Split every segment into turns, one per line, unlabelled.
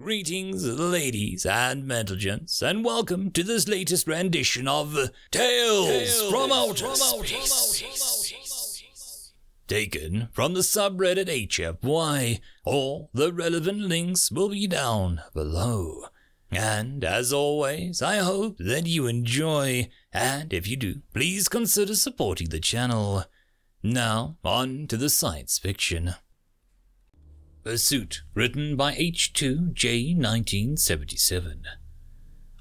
Greetings, ladies and gentlemen, and welcome to this latest rendition of Tales from Outer Space. Taken from the subreddit HFY. All the relevant links will be down below. And as always, I hope that you enjoy, and if you do, please consider supporting the channel. Now, on to the science fiction. Pursuit, written by h2j1977.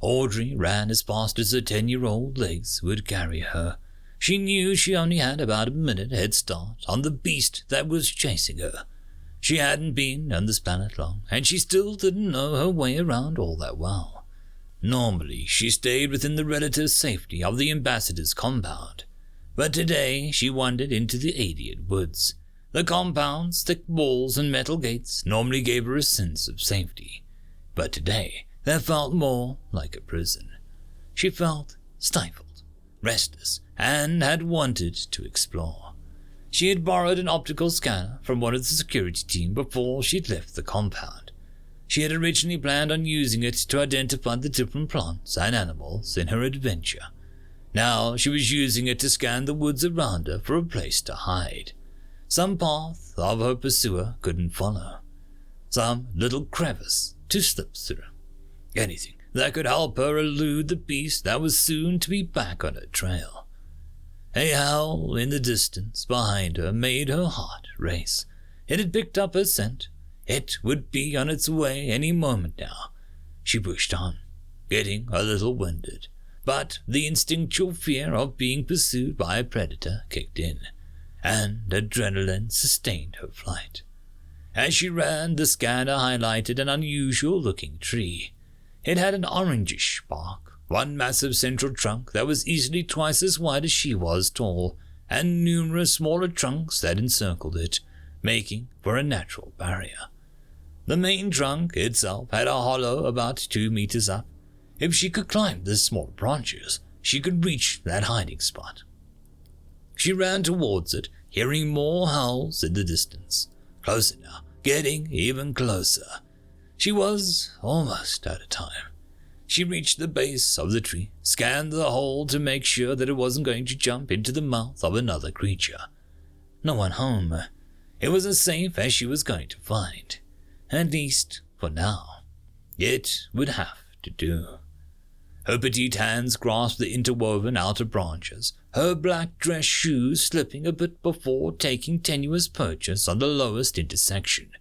Audrey ran as fast as her 10-year-old legs would carry her. She knew she only had about a minute head start on the beast that was chasing her. She hadn't been on this planet long, and she still didn't know her way around all that well. Normally, she stayed within the relative safety of the ambassador's compound, but today she wandered into the alien woods. The compound's thick walls and metal gates normally gave her a sense of safety, but today they felt more like a prison. She felt stifled, restless, and had wanted to explore. She had borrowed an optical scanner from one of the security team before she'd left the compound. She had originally planned on using it to identify the different plants and animals in her adventure. Now she was using it to scan the woods around her for a place to hide. Some path of her pursuer couldn't follow. Some little crevice to slip through. Anything that could help her elude the beast that was soon to be back on her trail. A howl in the distance behind her made her heart race. It had picked up her scent. It would be on its way any moment now. She pushed on, getting a little winded, but the instinctual fear of being pursued by a predator kicked in, and adrenaline sustained her flight. As she ran, the scanner highlighted an unusual-looking tree. It had an orangish bark, one massive central trunk that was easily twice as wide as she was tall, and numerous smaller trunks that encircled it, making for a natural barrier. The main trunk itself had a hollow about 2 meters up. If she could climb the small branches, she could reach that hiding spot. She ran towards it, hearing more howls in the distance. Closer now, getting even closer. She was almost out of time. She reached the base of the tree, scanned the hole to make sure that it wasn't going to jump into the mouth of another creature. No one home. It was as safe as she was going to find. At least, for now. It would have to do. Her petite hands grasped the interwoven outer branches, her black dress shoes slipping a bit before taking tenuous purchase on the lowest intersection.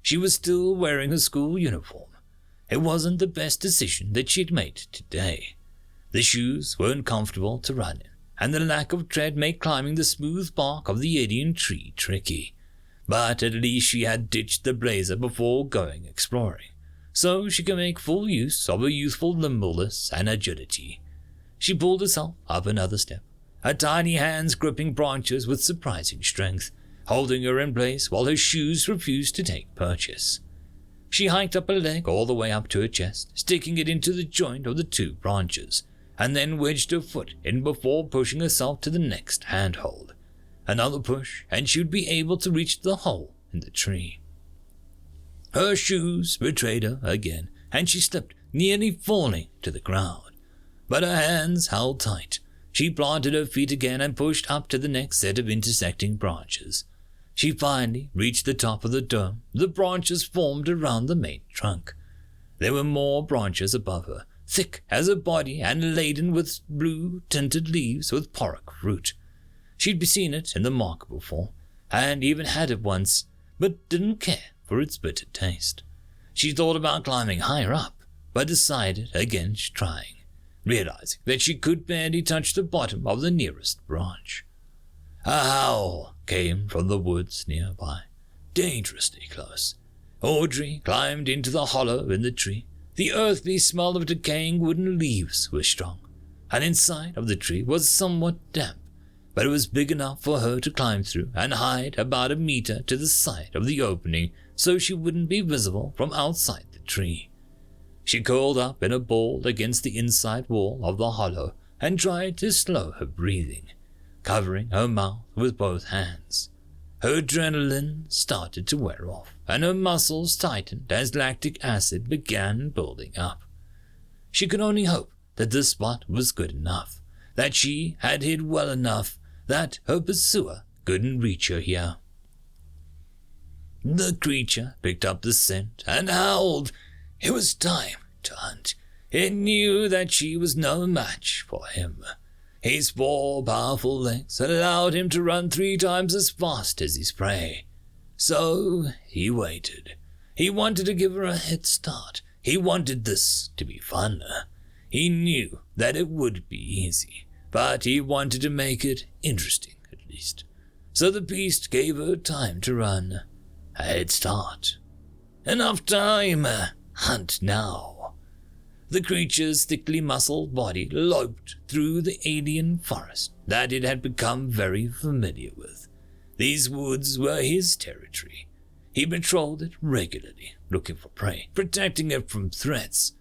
She was still wearing her school uniform. It wasn't the best decision that she'd made today. The shoes weren't comfortable to run in, and the lack of tread made climbing the smooth bark of the alien tree tricky. But at least she had ditched the blazer before going exploring, so she could make full use of her youthful nimbleness and agility. She pulled herself up another step, her tiny hands gripping branches with surprising strength, holding her in place while her shoes refused to take purchase. She hiked up her leg all the way up to her chest, sticking it into the joint of the 2 branches, and then wedged her foot in before pushing herself to the next handhold. Another push, and she would be able to reach the hole in the tree. Her shoes betrayed her again, and she slipped, nearly falling to the ground. But her hands held tight. She planted her feet again and pushed up to the next set of intersecting branches. She finally reached the top of the dome. The branches formed around the main trunk. There were more branches above her, thick as her body and laden with blue-tinted leaves with pork fruit. She'd seen it in the market before, and even had it once, but didn't care for its bitter taste. She thought about climbing higher up, but decided against trying, realizing that she could barely touch the bottom of the nearest branch. A howl came from the woods nearby, dangerously close. Audrey climbed into the hollow in the tree. The earthly smell of decaying wooden leaves was strong, and inside of the tree was somewhat damp, but it was big enough for her to climb through and hide about a meter to the side of the opening so she wouldn't be visible from outside the tree. She curled up in a ball against the inside wall of the hollow and tried to slow her breathing, covering her mouth with both hands. Her adrenaline started to wear off, and her muscles tightened as lactic acid began building up. She could only hope that this spot was good enough, that she had hid well enough that her pursuer couldn't reach her here. The creature picked up the scent and howled. It was time to hunt. It knew that she was no match for him. His 4 powerful legs allowed him to run 3 times as fast as his prey. So he waited. He wanted to give her a head start. He wanted this to be fun. He knew that it would be easy, but he wanted to make it interesting at least. So the beast gave her time to run. A head start. Enough time. Hunt now. The creature's thickly muscled body loped through the alien forest that it had become very familiar with. These woods were his territory. He patrolled it regularly, looking for prey, protecting it from threats.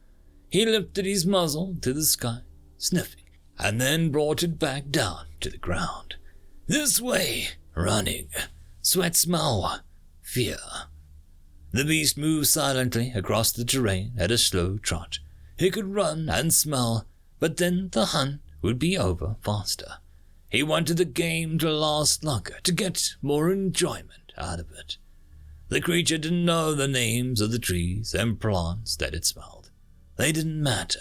He lifted his muzzle to the sky, sniffing, and then brought it back down to the ground. This way, running. Sweat smell. Fear. The beast moved silently across the terrain at a slow trot. He could run and smell, but then the hunt would be over faster. He wanted the game to last longer, to get more enjoyment out of it. The creature didn't know the names of the trees and plants that it smelled. They didn't matter.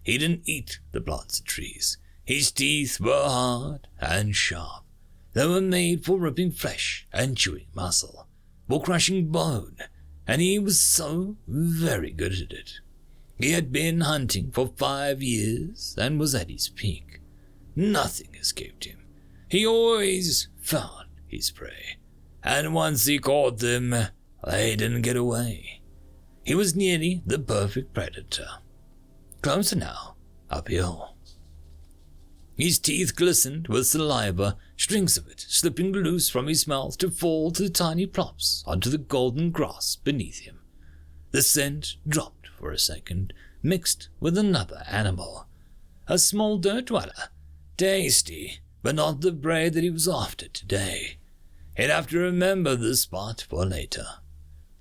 He didn't eat the plants and trees. His teeth were hard and sharp. They were made for ripping flesh and chewing muscle, for crushing bone, and he was so very good at it. He had been hunting for 5 years and was at his peak. Nothing escaped him. He always found his prey, and once he caught them, they didn't get away. He was nearly the perfect predator. Closer now, uphill. His teeth glistened with saliva, strings of it slipping loose from his mouth to fall to tiny plops onto the golden grass beneath him. The scent dropped for a second, mixed with another animal. A small dirt dweller. Tasty, but not the prey that he was after today. He'd have to remember this spot for later.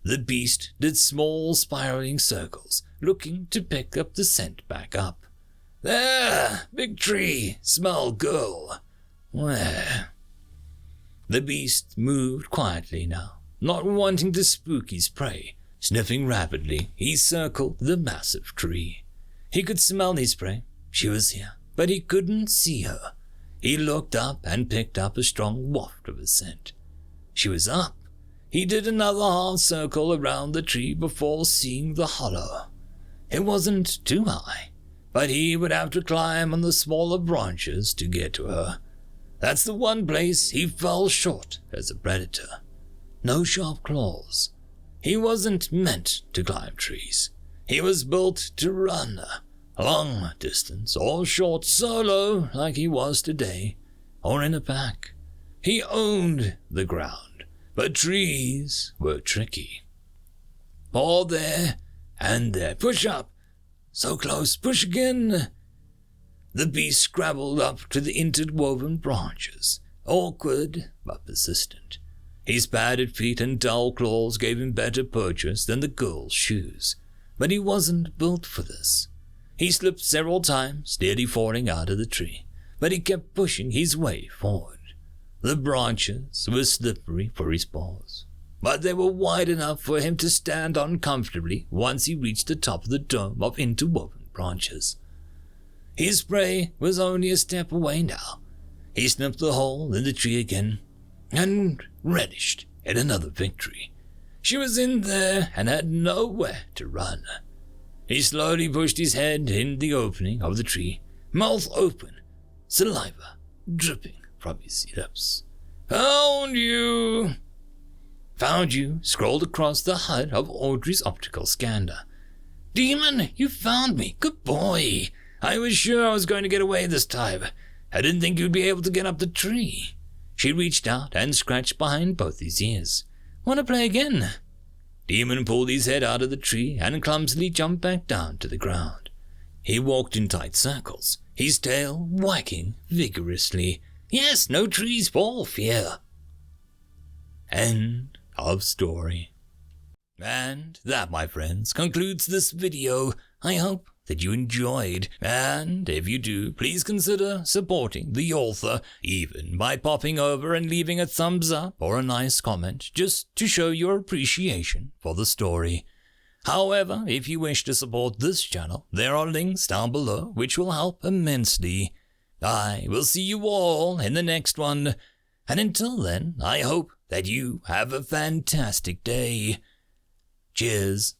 The beast did small spiraling circles, looking to pick up the scent back up. There, big tree, small girl. Where? The beast moved quietly now, not wanting to spook his prey. Sniffing rapidly, he circled the massive tree. He could smell his prey. She was here, but he couldn't see her. He looked up and picked up a strong waft of a scent. She was up. He did another half circle around the tree before seeing the hollow. It wasn't too high, but he would have to climb on the smaller branches to get to her. That's the one place he fell short as a predator. No sharp claws. He wasn't meant to climb trees. He was built to run, long distance or short solo like he was today, or in a pack. He owned the ground, but trees were tricky. Paw there and there. Push up. So close. Push again. The beast scrabbled up to the interwoven branches, awkward but persistent. His padded feet and dull claws gave him better purchase than the girl's shoes, but he wasn't built for this. He slipped several times, nearly falling out of the tree, but he kept pushing his way forward. The branches were slippery for his paws, but they were wide enough for him to stand on comfortably once he reached the top of the dome of interwoven branches. His prey was only a step away now. He sniffed the hole in the tree again, and relished in another victory. She was in there and had nowhere to run. He slowly pushed his head in the opening of the tree, mouth open, saliva dripping from his lips. Found you! Found you scrolled across the HUD of Audrey's optical scanner. Demon, you found me. Good boy. I was sure I was going to get away this time. I didn't think you'd be able to get up the tree. She reached out and scratched behind both his ears. Want to play again? Demon pulled his head out of the tree and clumsily jumped back down to the ground. He walked in tight circles, his tail wagging vigorously. Yes, no trees for fear. End of story. And that, my friends, concludes this video. I hope that you enjoyed, and if you do, please consider supporting the author, even by popping over and leaving a thumbs up or a nice comment, just to show your appreciation for the story. However, if you wish to support this channel, there are links down below which will help immensely. I will see you all in the next one, and until then, I hope that you have a fantastic day. Cheers.